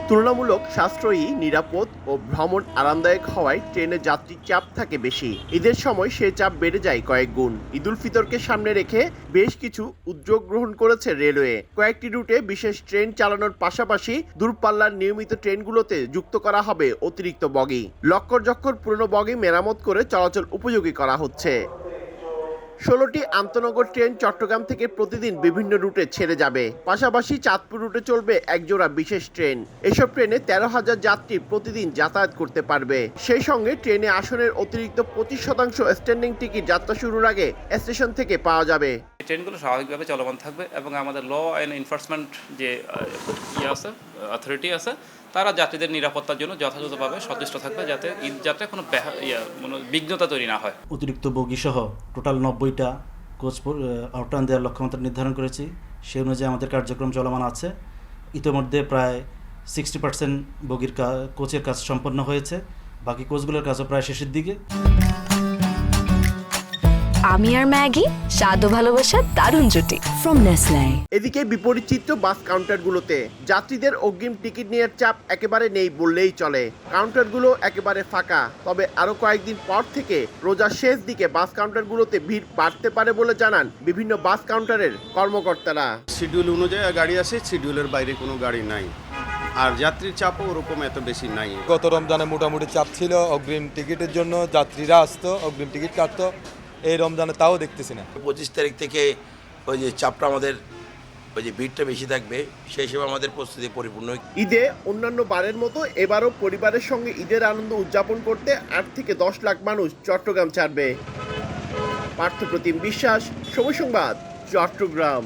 তুলনামূলক সাশ্রয়ী, নিরাপদ ও ভ্রমণ আরামদায়ক হওয়ায় ট্রেনে যাত্রীর চাপ থাকে বেশি। ঈদের সময় সে চাপ বেড়ে যায় কয়েক গুণ। ঈদুল ফিতরকে সামনে রেখে বেশ কিছু উদ্যোগ গ্রহণ করেছে রেলওয়ে। কয়েকটি রুটে বিশেষ ট্রেন চালানোর পাশাপাশি দূরপাল্লার নিয়মিত ট্রেনগুলোতে যুক্ত করা হবে অতিরিক্ত বগি। লক্কর জক্কর পুরনো বগি মেরামত করে চলাচল উপযোগী করা হচ্ছে। ১৬টি আন্তনগর ট্রেন চট্টগ্রাম থেকে প্রতিদিন বিভিন্ন রুটে ছেড়ে যাবে। পাশাপাশি চাঁদপুর রুটে চলবে একজোড়া বিশেষ ট্রেন। এসব ট্রেনে ১৩,০০০ যাত্রী প্রতিদিন যাতায়াত করতে পারবে। সেই সঙ্গে ট্রেনে আসনের অতিরিক্ত ২৫% স্ট্যান্ডিং টিকিট যাত্রা শুরুর আগে স্টেশন থেকে পাওয়া যাবে। ট্রেনগুলো স্বাভাবিকভাবে চলমান থাকবে এবং আমাদের ল অ্যান্ড এনফোর্সমেন্ট যে অথরিটি আছে তারা যাত্রীদের নিরাপত্তার জন্য যথাযথভাবে সচেষ্ট থাকবে, যাতে ঈদ যাত্রায় কোনো বিঘ্নতা তৈরি না হয়। অতিরিক্ত বগি সহ টোটাল ৯০টা কোচ আউটরান দেওয়ার লক্ষ্যমাত্রা নির্ধারণ করেছি। সেই অনুযায়ী আমাদের কার্যক্রম চলমান আছে। ইতিমধ্যে প্রায় 60% বগির কোচের কাজ সম্পন্ন হয়েছে। বাকি কোচগুলোর কাজও প্রায় শেষের দিকে। আমি আর ম্যাগি, স্বাদ ও ভালোবাসার দারুণ জুটি ফ্রম নেসলে। এদিকে বিপরীত চিত্র বাস কাউন্টারগুলোতে। যাত্রীদের অগ্রিম টিকিট নেওয়ার চাপ একেবারে নেই বললেই চলে। কাউন্টারগুলো একেবারে ফাঁকা। তবে আরো কয়েকদিন পর থেকে রোজার শেষ দিকে বাস কাউন্টারগুলোতে ভিড় বাড়তে পারে বলে জানান বিভিন্ন বাস কাউন্টারের কর্মকর্তারা। শিডিউল অনুযায়ী গাড়ি আসে, শিডিউলের বাইরে কোনো গাড়ি নাই, আর যাত্রীর চাপও ওরকম এত বেশি নাই। গত রমজানে মোটামুটি চাপ ছিল অগ্রিম টিকিটের জন্য, যাত্রীরা আসতো অগ্রিম টিকিট কাটতো। এই রমজানে তাও দেখতেছি না। 25 তারিখ থেকে ওই যে চাপটা আমাদের ওই যে ভিড়টা বেশি থাকবে, সেই হিসেবে আমাদের প্রস্তুতি পরিপূর্ণ। ঈদে অন্যান্য বারের মতো এবারও পরিবারের সঙ্গে ঈদের আনন্দ উদযাপন করতে ৮ থেকে ১০ লাখ মানুষ চট্টগ্রাম ছাড়বে। পার্থপ্রতিম বিশ্বাস, সময় সংবাদ, চট্টগ্রাম।